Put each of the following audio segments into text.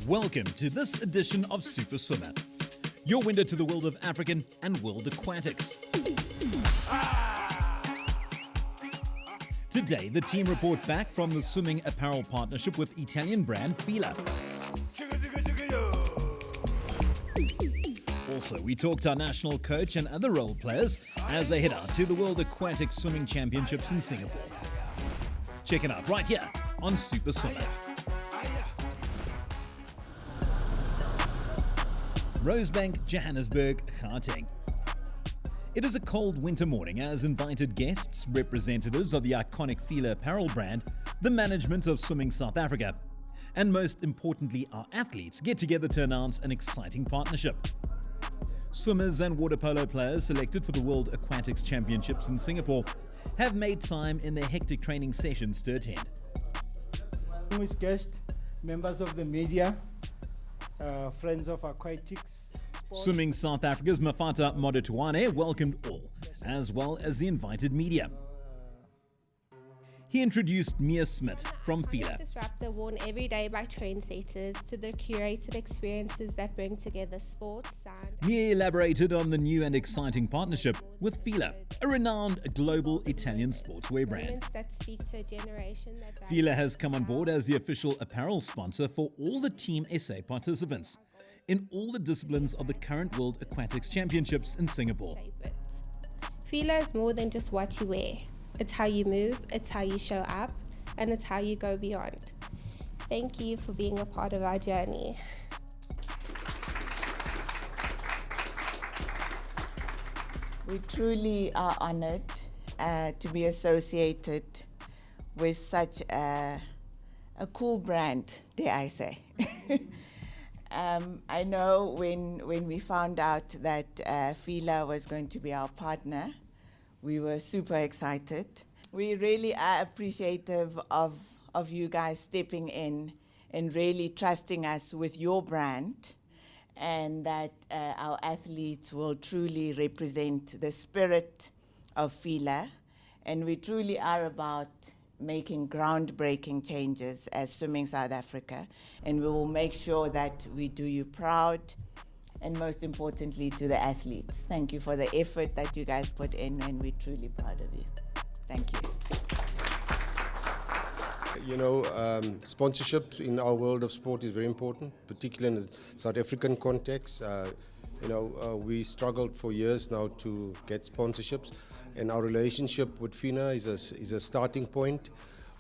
Welcome to this edition of Superswimmer, your window to the world of African and world aquatics. Today, the team report back from the swimming apparel partnership with Italian brand Fila. Also, we talked to our national coach and other role players as they head out to the World Aquatic Swimming Championships in Singapore. Check it out right here on Superswimmer. Rosebank, Johannesburg, Gauteng. It is a cold winter morning as invited guests, representatives of the iconic Fila apparel brand, the management of Swimming South Africa, and most importantly our athletes get together to announce an exciting partnership. Swimmers and water polo players selected for the World Aquatics Championships in Singapore have made time in their hectic training sessions to attend. With guests, members of the media, friends of Aquatics. Swimming South Africa's Mafata Modotuane welcomed all, as well as the invited media. He introduced Mia Smith from Fila. Disrupt the worn every day by trendsetters to the curated experiences that bring together sports, sound. Mia elaborated on the new and exciting partnership with Fila, a renowned global Italian sportswear brand. That speak to a generation that Fila has come on board as the official apparel sponsor for all the Team SA participants in all the disciplines of the current World Aquatics Championships in Singapore. Fila is more than just what you wear. It's how you move, it's how you show up, and it's how you go beyond. Thank you for being a part of our journey. We truly are honored to be associated with such a cool brand, dare I say. I know when we found out that Fila was going to be our partner, we were super excited. We really are appreciative of you guys stepping in and really trusting us with your brand, and that our athletes will truly represent the spirit of Fila. And we truly are about making groundbreaking changes as Swimming South Africa, and we will make sure that we do you proud, and most importantly to the athletes. Thank you for the effort that you guys put in, and we're truly proud of you. Thank you. You know, sponsorship in our world of sport is very important, particularly in the South African context. We struggled for years now to get sponsorships, and our relationship with FINA is a starting point.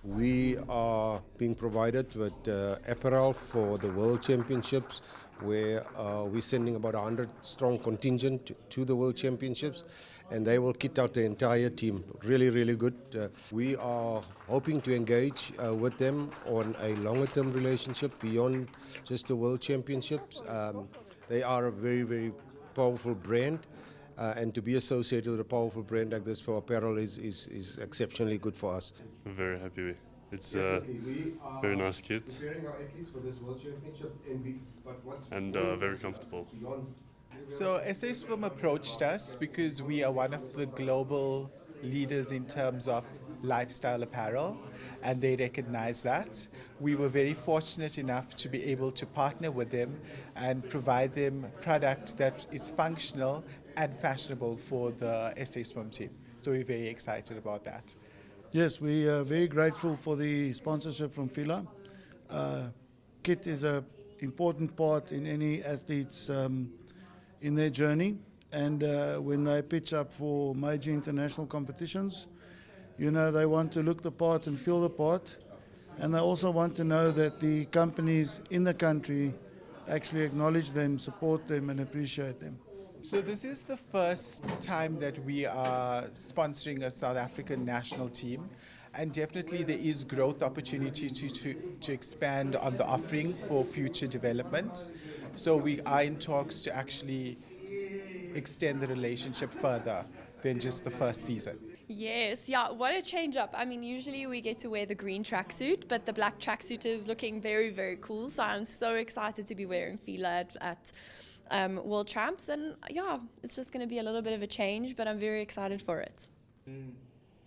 We are being provided with apparel for the World Championships, where we're sending about 100-strong contingent to the World Championships, and they will kit out the entire team. Really, really good. We are hoping to engage with them on a longer-term relationship beyond just the World Championships. They are a very, very powerful brand, and to be associated with a powerful brand like this for apparel is exceptionally good for us. We're very happy with it. It's a very nice kit Preparing our athletes for this World Championship and very comfortable. So SA Swim approached us because we are one of the global leaders in terms of lifestyle apparel, and they recognize that. We were very fortunate enough to be able to partner with them and provide them product that is functional and fashionable for the SA Swim team. So we're very excited about that. Yes, we are very grateful for the sponsorship from Fila. Kit is an important part in any athlete's in their journey, and when they pitch up for major international competitions, you know, they want to look the part and feel the part, and they also want to know that the companies in the country actually acknowledge them, support them, and appreciate them. So this is the first time that we are sponsoring a South African national team, and definitely there is growth opportunity to expand on the offering for future development. So we are in talks to actually extend the relationship further than just the first season. Yes, yeah, what a change up. I mean, usually we get to wear the green tracksuit, but the black tracksuit is looking very, very cool. So I'm so excited to be wearing Fila at World Champs, and yeah, it's just going to be a little bit of a change, but I'm very excited for it.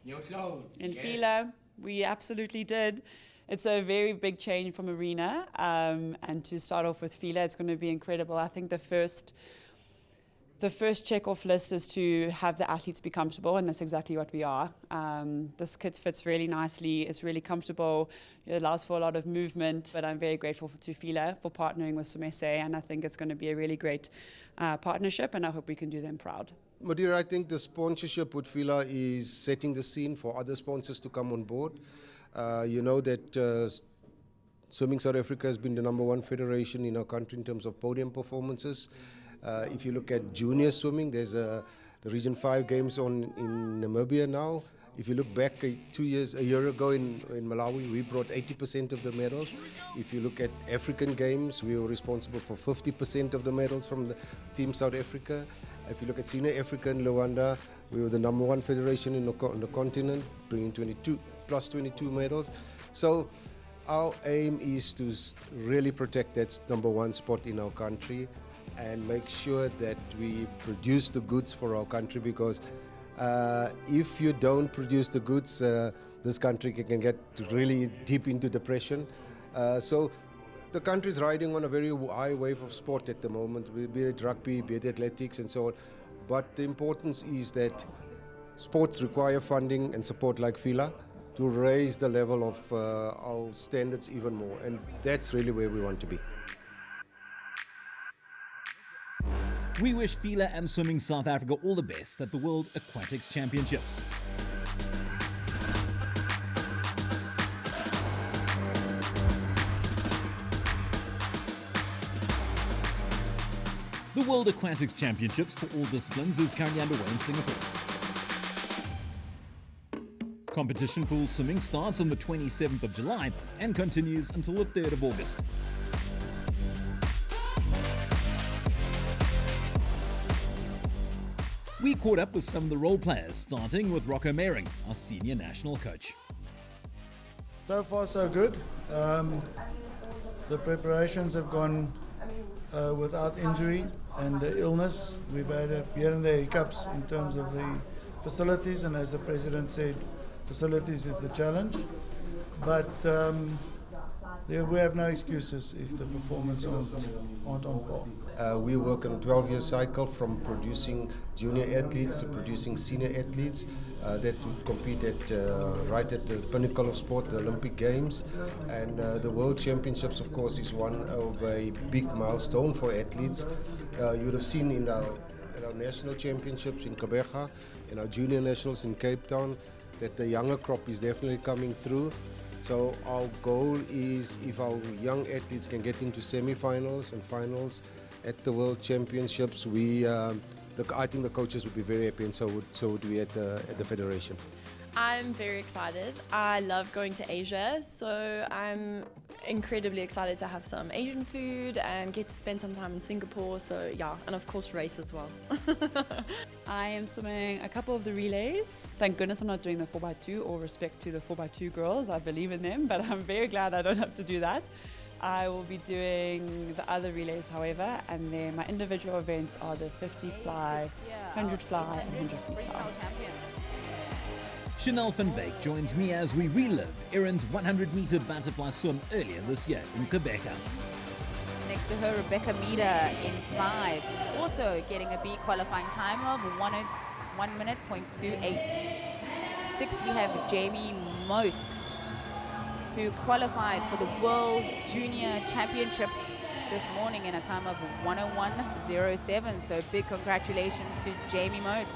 New clothes. In Fila, we absolutely did. It's a very big change from arena, and to start off with Fila, it's going to be incredible. I think the first check-off list is to have the athletes be comfortable, and that's exactly what we are. This kit fits really nicely, it's really comfortable, it allows for a lot of movement, but I'm very grateful to Fila for partnering with Swim SA, and I think it's going to be a really great partnership, and I hope we can do them proud. Madeira, I think the sponsorship with Fila is setting the scene for other sponsors to come on board. You know that Swimming South Africa has been the #1 federation in our country in terms of podium performances. If you look at junior swimming, there's the Region 5 Games in Namibia now. If you look back a year ago in Malawi, we brought 80% of the medals. If you look at African Games, we were responsible for 50% of the medals from the Team South Africa. If you look at Senior Africa in Luanda, we were the #1 federation in the continent, bringing 22 medals. So our aim is to really protect that #1 spot in our country and make sure that we produce the goods for our country, because if you don't produce the goods, this country can get really deep into depression. So the country is riding on a very high wave of sport at the moment, be it rugby, be it athletics and so on. But the importance is that sports require funding and support like Fila to raise the level of our standards even more, and that's really where we want to be. We wish Fila and Swimming South Africa all the best at the World Aquatics Championships. The World Aquatics Championships for all disciplines is currently underway in Singapore. Competition pool swimming starts on the 27th of July and continues until the 3rd of August. We caught up with some of the role players, starting with Rocco Mehring, our senior national coach. So far, so good. The preparations have gone without injury and illness. We've had here and there hiccups in terms of the facilities, and as the president said, facilities is the challenge. But we have no excuses if the performance aren't on par. We work on a 12-year cycle from producing junior athletes to producing senior athletes that compete right at the pinnacle of sport, the Olympic Games. And the World Championships, of course, is one of a big milestone for athletes. You would have seen in our national championships in Gqeberha, in our junior nationals in Cape Town, that the younger crop is definitely coming through. So our goal is, if our young athletes can get into semi-finals and finals at the World Championships, I think the coaches would be very happy, and so would we at the federation. I'm very excited. I love going to Asia, so I'm incredibly excited to have some Asian food and get to spend some time in Singapore. So yeah, and of course race as well. I am swimming a couple of the relays. Thank goodness I'm not doing the 4x2, all respect to the 4x2 girls. I believe in them, but I'm very glad I don't have to do that. I will be doing the other relays, however, and then my individual events are the 50 fly, 100 fly, and 100 freestyle. Chanel van Beek joins me as we relive Erin's 100-meter butterfly swim earlier this year in Gqeberha. Next to her, Rebecca Meader in 5, also getting a B qualifying time of 1 minute .28. 6, we have Jamie Moat, who qualified for the World Junior Championships this morning in a time of 1:01.07. So big congratulations to Jamie Moat.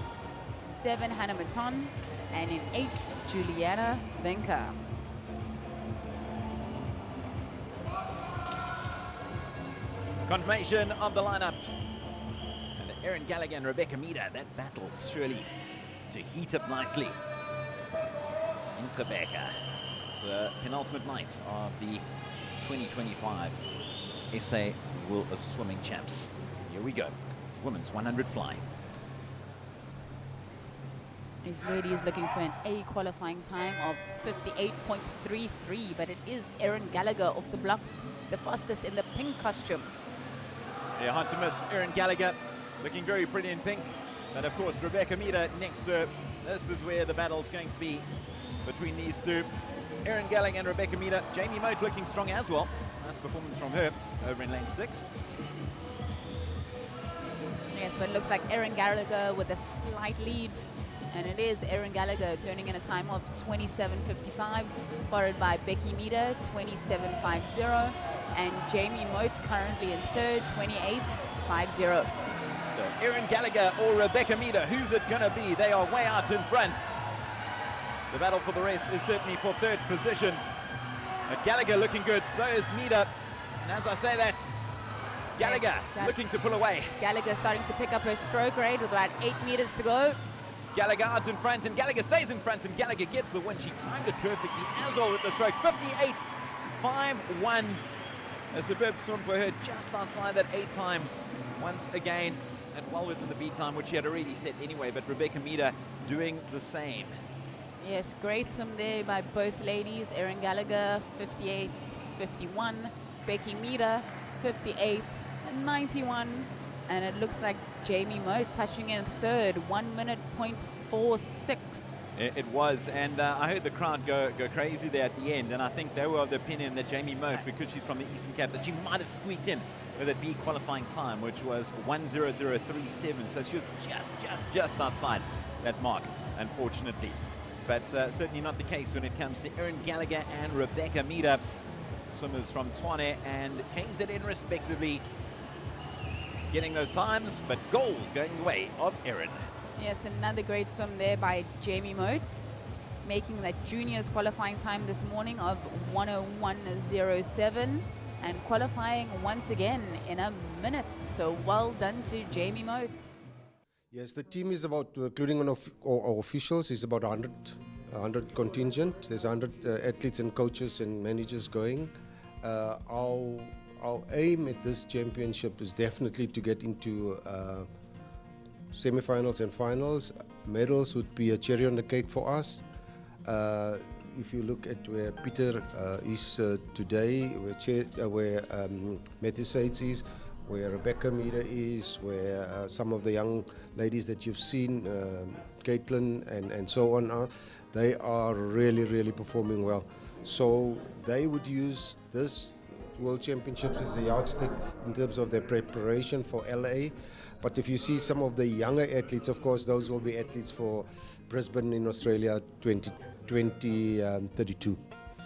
7, Hannah Maton, and in 8, Juliana Venka. Confirmation of the lineup. And Erin Gallagher and Rebecca Meader, that battle surely to heat up nicely in Gqeberha, the penultimate night of the 2025 SA World Swimming Champs. Here we go, women's 100 fly. This lady is looking for an A qualifying time of 58.33, but it is Erin Gallagher off the blocks, the fastest in the pink costume. Yeah, hard to miss Erin Gallagher, looking very pretty in pink. But of course, Rebecca Meader next to her. This is where the battle's going to be between these two. Erin Gallagher and Rebecca Meader. Jamie Moat looking strong as well. Nice performance from her over in lane 6. Yes, but it looks like Erin Gallagher with a slight lead. And it is Erin Gallagher turning in a time of 27.55, followed by Becky Meader, 27.50. And Jamie Moat currently in third, 28.50. So Erin Gallagher or Rebecca Meader, who's it going to be? They are way out in front. The battle for the rest is certainly for third position. Gallagher looking good, so is Meader. And as I say that, Gallagher looking to pull away. Gallagher starting to pick up her stroke rate with about 8 meters to go. Gallagher out in front, and Gallagher stays in front, and Gallagher gets the win. She timed it perfectly as well with the stroke. 58.51. A superb swim for her, just outside that A time once again, and well within the B time, which she had already set anyway, but Rebecca Meader doing the same. Yes, great swim there by both ladies. Erin Gallagher, 58.51. Becky Meader, 58.91. And it looks like Jamie Moat touching in third, 1 minute, 0.46. It was, and I heard the crowd go crazy there at the end, and I think they were of the opinion that Jamie Moat, because she's from the Eastern Cape, that she might have squeaked in with that B qualifying time, which was 1:00:37. So she was just outside that mark, unfortunately. But certainly not the case when it comes to Erin Gallagher and Rebecca Meader, swimmers from Tshwane and KZN respectively, getting those times, but gold going the way of Erin. Yes, another great swim there by Jamie Moat, making that juniors qualifying time this morning of 1:01:07 and qualifying once again in a minute. So well done to Jamie Moat. Yes, the team is about, including our officials, is about 100 contingent. There's 100 athletes and coaches and managers going. Our aim at this championship is definitely to get into semi-finals and finals. Medals would be a cherry on the cake for us. If you look at where Peter is today, where Matthew Sates is, where Rebecca Meader is, where some of the young ladies that you've seen, Caitlin and so on, they are really performing well. So they would use this World Championships as a yardstick in terms of their preparation for LA. But if you see some of the younger athletes, of course, those will be athletes for Brisbane in Australia 2032.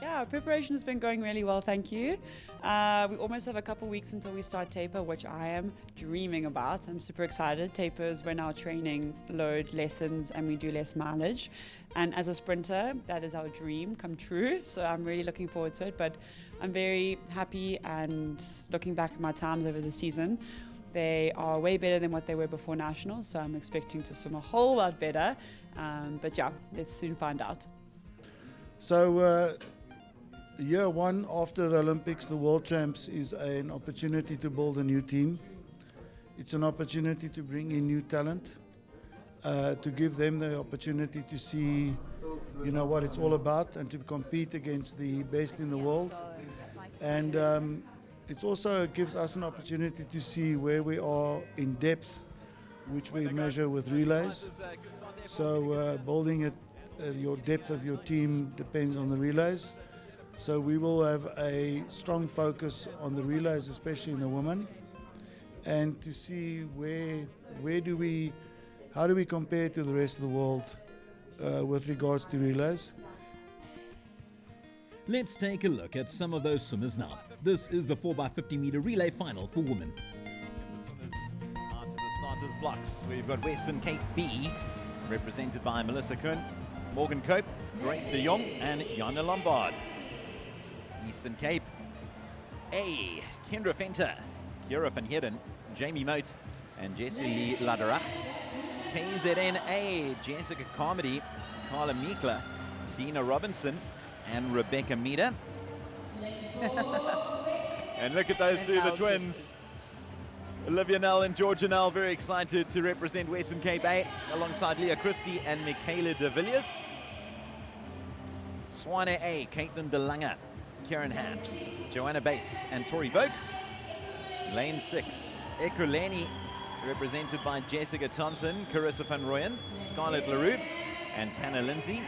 Yeah, our preparation has been going really well, thank you. We almost have a couple weeks until we start taper, which I am dreaming about. I'm super excited. Taper is when our training load lessens and we do less mileage. And as a sprinter, that is our dream come true. So I'm really looking forward to it. But I'm very happy and looking back at my times over the season. They are way better than what they were before nationals. So I'm expecting to swim a whole lot better. But yeah, let's soon find out. So year one after the Olympics, the World Champs, is an opportunity to build a new team. It's an opportunity to bring in new talent, to give them the opportunity to see, what it's all about and to compete against the best in the world. And it also gives us an opportunity to see where we are in depth, which we measure with relays. So building it, your depth of your team depends on the relays. So we will have a strong focus on the relays, especially in the women, and to see how do we compare to the rest of the world with regards to relays. Let's take a look at some of those swimmers now. This is the 4x50 meter relay final for women. Onto the starters blocks. We've got Western Cape B, represented by Melissa Kuhn, Morgan Cope, Grace de Jong, and Jana Lombard. Eastern Cape A, Kendra Venter, Kira van Heerden, Jamie Moat, and Jessie Lee Laderach. KZN A, Jessica Carmody, Carla Meekler, Dina Robinson, and Rebecca Meader. And look at those two, the twins. Olivia Nell and Georgia Nell, very excited to represent Western Cape A alongside Leah Christie and Michaela de Villiers. Swane A, Caitlin de Lange, Karen Hapst, Joanna Bass, and Tori Vogt. Lane 6, Ekuleni, represented by Jessica Thompson, Carissa van Rooyen, Scarlett LaRue, and Tana Lindsay.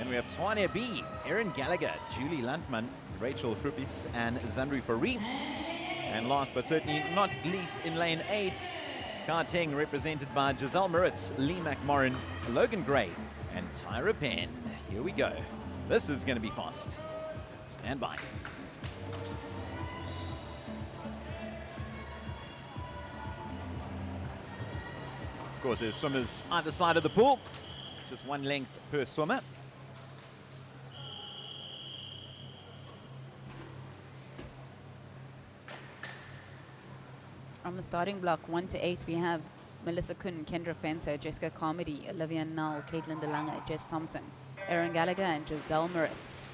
Then we have Twane B, Erin Gallagher, Julie Landman, Rachel Krupis, and Zandri Farid. And last but certainly not least in lane 8, Gauteng, represented by Giselle Moritz, Lee McMorrin, Logan Gray, and Tyra Penn. Here we go. This is going to be fast. Stand by. Of course, there's swimmers either side of the pool. Just one length per swimmer. On the starting block, 1 to 8, we have Melissa Kuhn, Kendra Fenter, Jessica Carmody, Olivia Null, Caitlin DeLange, Jess Thompson, Erin Gallagher, and Giselle Moritz.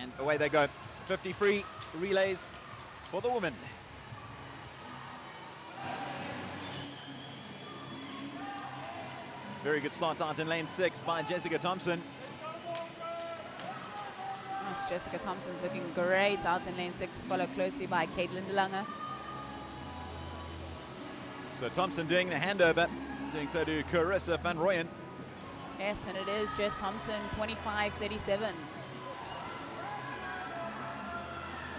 And away they go. 50 free relays for the women. Very good start out in lane 6 by Jessica Thompson. Nice, Jessica Thompson's looking great out in lane 6, followed closely by Caitlin DeLange. So Thompson doing the handover, doing so to Carissa Van Rooyen. Yes, and it is Jess Thompson, 25:37.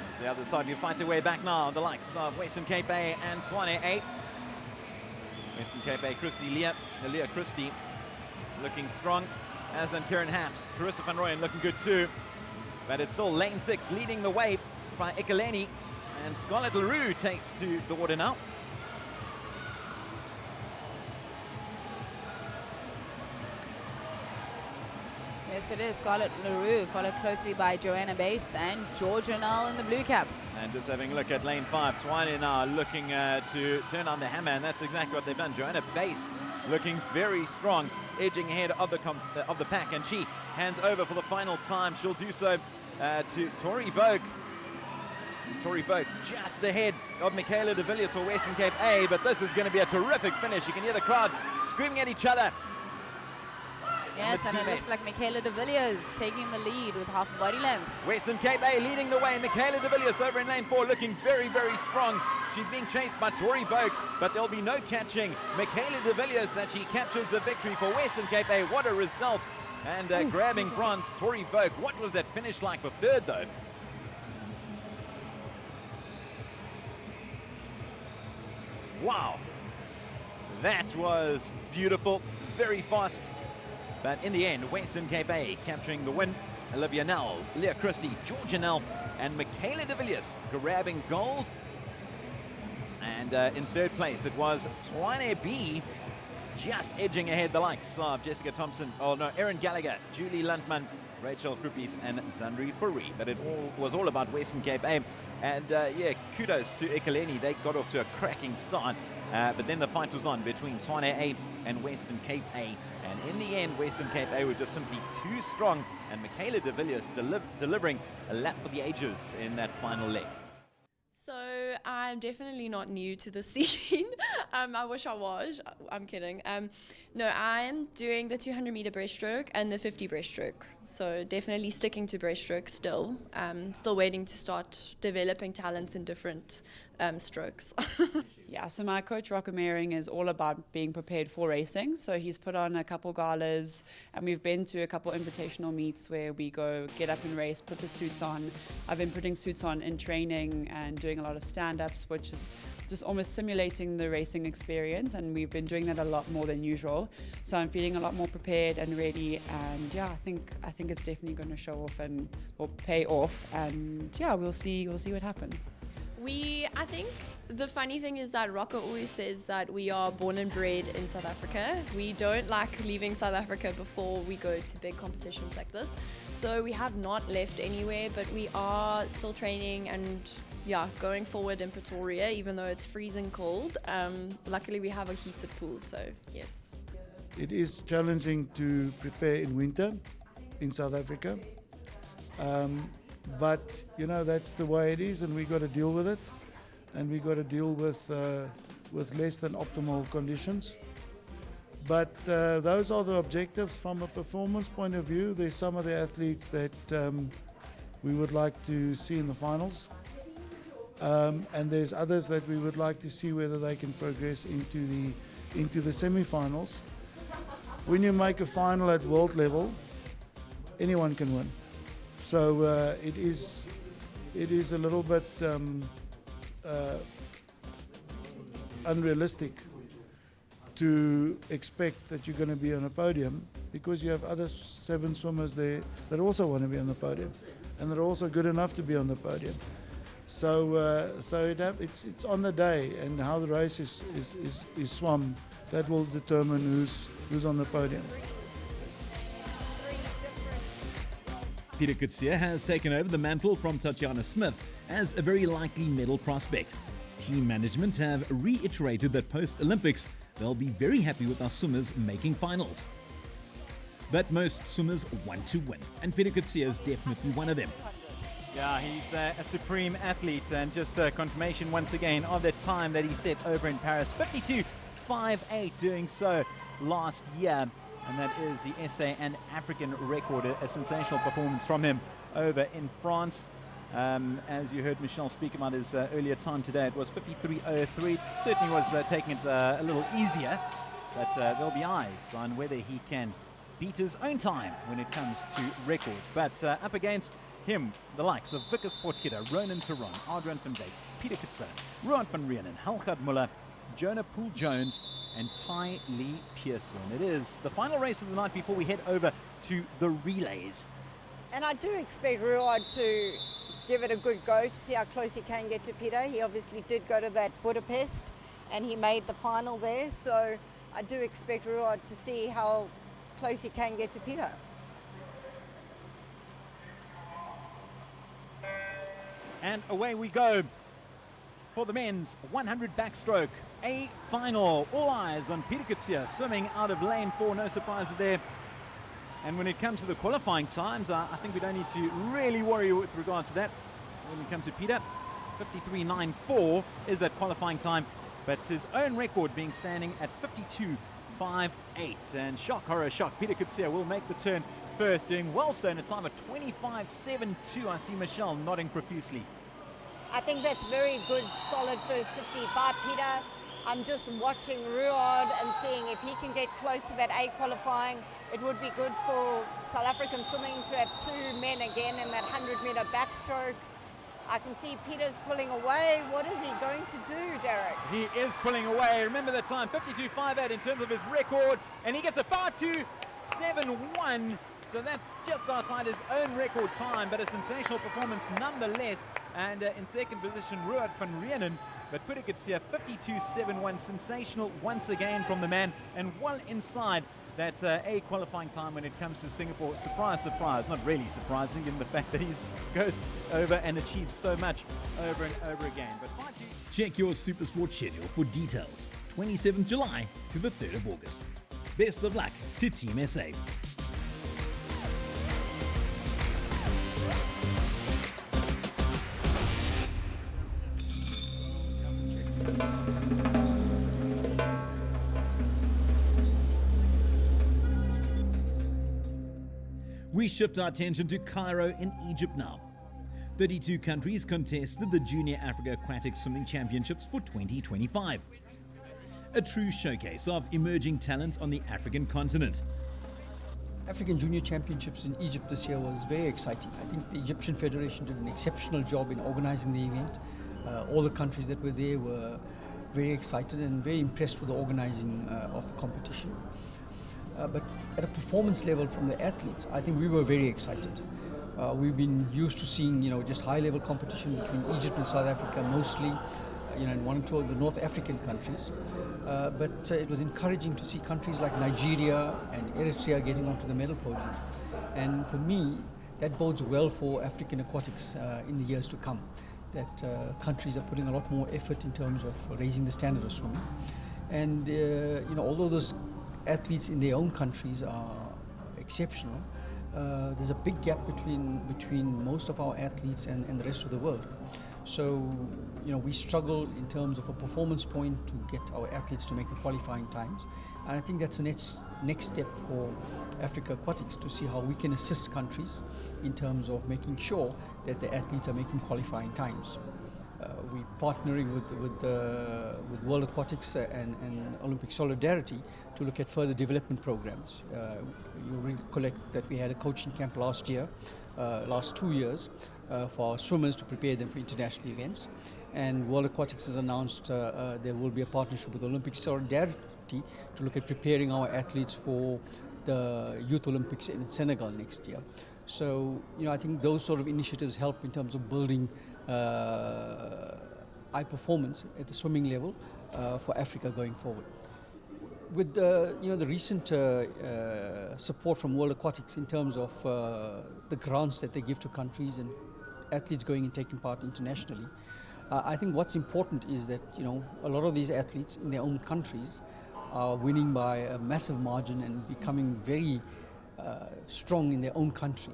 It's the other side, you fight their way back now, the likes of Western Cape A and Twane A. Western Cape A, Leah Christie looking strong, as in Kieran Haps. Carissa Van Rooyen looking good too. But it's still lane 6 leading the way by Ikaleni, and Scarlett LaRue takes to the water now. Yes, it is Scarlett LaRue, followed closely by Joanna Bass and Georgia Null in the blue cap. And just having a look at lane 5, Twane now looking to turn on the hammer, and that's exactly what they've done. Joanna Bass looking very strong, edging ahead of the pack, and she hands over for the final time. She'll do so to Tori Vogue. Tori Vogue just ahead of Michaela de Villiers for Western Cape A, but this is going to be a terrific finish. You can hear the crowds screaming at each other. Yes, and it looks like Michaela de Villiers taking the lead with half a body length. Western Cape A leading the way. Michaela de Villiers over in lane 4 looking very, very strong. She's being chased by Tori Vogue, but there'll be no catching Michaela de Villiers, and she captures the victory for Western Cape A. What a result. And grabbing bronze, Tori Vogue. What was that finish like for third, though? Wow. That was beautiful, very fast. But in the end, Western Cape A capturing the win. Olivia Null, Leah Christie, Georgia Null, and Michaela de Villiers grabbing gold. And in third place, it was Twane B, just edging ahead the likes of Jessica Thompson, Erin Gallagher, Julie Landman, Rachel Krupis, and Zandri Farid. But it was all about Western Cape A. And yeah, kudos to Ikaleni. They got off to a cracking start. But then the fight was on between Twane A and Western Cape A. And in the end, Western Cape A were just simply too strong. And Michaela de Villiers delivering a lap for the ages in that final leg. So I'm definitely not new to the scene. I wish I was. I'm kidding. No, I'm doing the 200-meter breaststroke and the 50 breaststroke. So definitely sticking to breaststroke still. Still waiting to start developing talents in different strokes. Yeah, so my coach Rocco Mehring is all about being prepared for racing. So he's put on a couple galas, and we've been to a couple invitational meets where we go get up and race, put the suits on. I've been putting suits on in training and doing a lot of stand-ups, which is just almost simulating the racing experience, and we've been doing that a lot more than usual. So I'm feeling a lot more prepared and ready, and yeah, I think it's definitely going to show off and or pay off, and yeah, we'll see what happens. I think the funny thing is that Rocco always says that we are born and bred in South Africa. We don't like leaving South Africa before we go to big competitions like this. So we have not left anywhere, but we are still training and yeah, going forward in Pretoria, even though it's freezing cold. Luckily we have a heated pool, so yes. It is challenging to prepare in winter in South Africa. But you know, that's the way it is, and we got to deal with it, and we got to deal with less than optimal conditions. But those are the objectives from a performance point of view. There's some of the athletes that we would like to see in the finals, and there's others that we would like to see whether they can progress into the semi-finals. when you make a final at world level, anyone can win. So it is a little bit unrealistic to expect that you're going to be on a podium, because you have other 7 swimmers there that also want to be on the podium, and they're also good enough to be on the podium. So it's on the day and how the race is swum that will determine who's on the podium. Peter Coetzee has taken over the mantle from Tatiana Smith as a very likely medal prospect. Team management have reiterated that post-Olympics, they'll be very happy with our swimmers making finals. But most swimmers want to win, and Peter Coetzee is definitely one of them. Yeah, he's a supreme athlete, and just confirmation once again of the time that he set over in Paris. 52.58 doing so last year, and that is the SA and African record. A sensational performance from him over in France. As you heard Michel speak about his earlier time today, it was 53.03. Certainly was taking it a little easier, but there'll be eyes on whether he can beat his own time when it comes to record. But up against him, the likes of Vickers Sportkidder, Ronan Theron, Adrian van Dijk, Peter Coetzee, Ruud van Renen, Helgard Muller, Jonah Poole-Jones, and Ty Lee Pearson. It is the final race of the night before we head over to the relays. And I do expect Ruud to give it a good go to see how close he can get to Peter. He obviously did go to that Budapest and he made the final there, so I do expect Ruud to see how close he can get to Peter. And away we go for the men's 100 backstroke, a final. All eyes on Peter Coetzee swimming out of lane 4, no surprises there. And when it comes to the qualifying times, I think we don't need to really worry with regards to that. When it comes to Peter, 53.94 is that qualifying time, but his own record being standing at 52.58. And shock, horror, shock, Peter Coetzee will make the turn first, doing well so in a time of 25.72. I see Michelle nodding profusely. I think that's very good, solid first 50 by Peter. I'm just watching Ruud and seeing if he can get close to that A qualifying. It would be good for South African swimming to have 2 men again in that 100-meter backstroke. I can see Peter's pulling away. What is he going to do, Derek? He is pulling away. Remember the time, 52.58 in terms of his record, and he gets a 52.71. So that's just outside his own record time, but a sensational performance nonetheless. And in second position, Ruud van Renen. But Peter Coetzee, 52.71, sensational once again from the man, and well inside that A qualifying time when it comes to Singapore. Surprise, surprise, not really surprising in the fact that he goes over and achieves so much over and over again. But check your Supersport schedule for details. 27th July to the 3rd of August. Best of luck to Team SA. We shift our attention to Cairo in Egypt now. 32 countries contested the Junior Africa Aquatics Swimming Championships for 2025. A true showcase of emerging talent on the African continent. African Junior Championships in Egypt this year was very exciting. I think the Egyptian Federation did an exceptional job in organizing the event. All the countries that were there were very excited and very impressed with the organizing of the competition. But at a performance level from the athletes, I think we were very excited. We've been used to seeing, just high-level competition between Egypt and South Africa, mostly, in one or two of the North African countries. But it was encouraging to see countries like Nigeria and Eritrea getting onto the medal podium. And for me, that bodes well for African aquatics in the years to come. That countries are putting a lot more effort in terms of raising the standard of swimming. And, although those athletes in their own countries are exceptional, there's a big gap between most of our athletes and the rest of the world. So, we struggle in terms of a performance point to get our athletes to make the qualifying times. And I think that's the next step for Africa Aquatics, to see how we can assist countries in terms of making sure that the athletes are making qualifying times. We're partnering with World Aquatics and Olympic Solidarity to look at further development programs. You recollect that we had a coaching camp last 2 years, for our swimmers to prepare them for international events. And World Aquatics has announced there will be a partnership with Olympic Solidarity to look at preparing our athletes for the Youth Olympics in Senegal next year. So, I think those sort of initiatives help in terms of building high performance at the swimming level for Africa going forward. With the recent support from World Aquatics in terms of the grants that they give to countries and athletes going and taking part internationally, I think what's important is that a lot of these athletes in their own countries are winning by a massive margin and becoming very strong in their own country.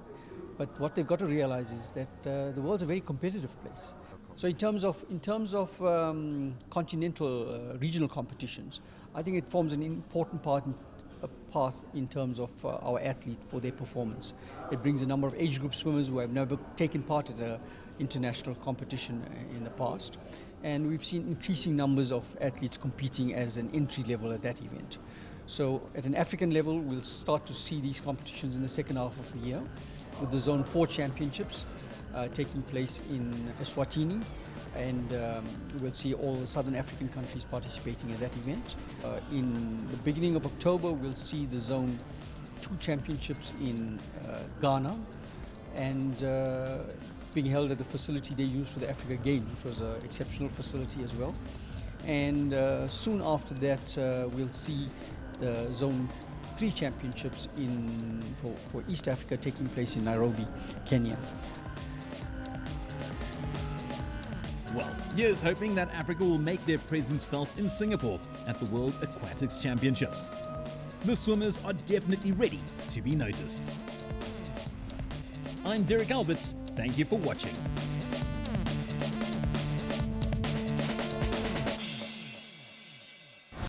But what they've got to realize is that the world's a very competitive place. So in terms of continental regional competitions, I think it forms an important path in terms of our athlete for their performance. It brings a number of age group swimmers who have never taken part at an international competition in the past, and we've seen increasing numbers of athletes competing as an entry level at that event. So at an African level, we'll start to see these competitions in the second half of the year, with the Zone 4 Championships taking place in Eswatini, and we'll see all the Southern African countries participating at that event. In the beginning of October, we'll see the Zone 2 Championships in Ghana, and being held at the facility they used for the Africa Games, which was an exceptional facility as well. And soon after that, we'll see the Zone 3 Championships for East Africa taking place in Nairobi, Kenya. Well, here's hoping that Africa will make their presence felt in Singapore at the World Aquatics Championships. The swimmers are definitely ready to be noticed. I'm Derek Alberts. Thank you for watching.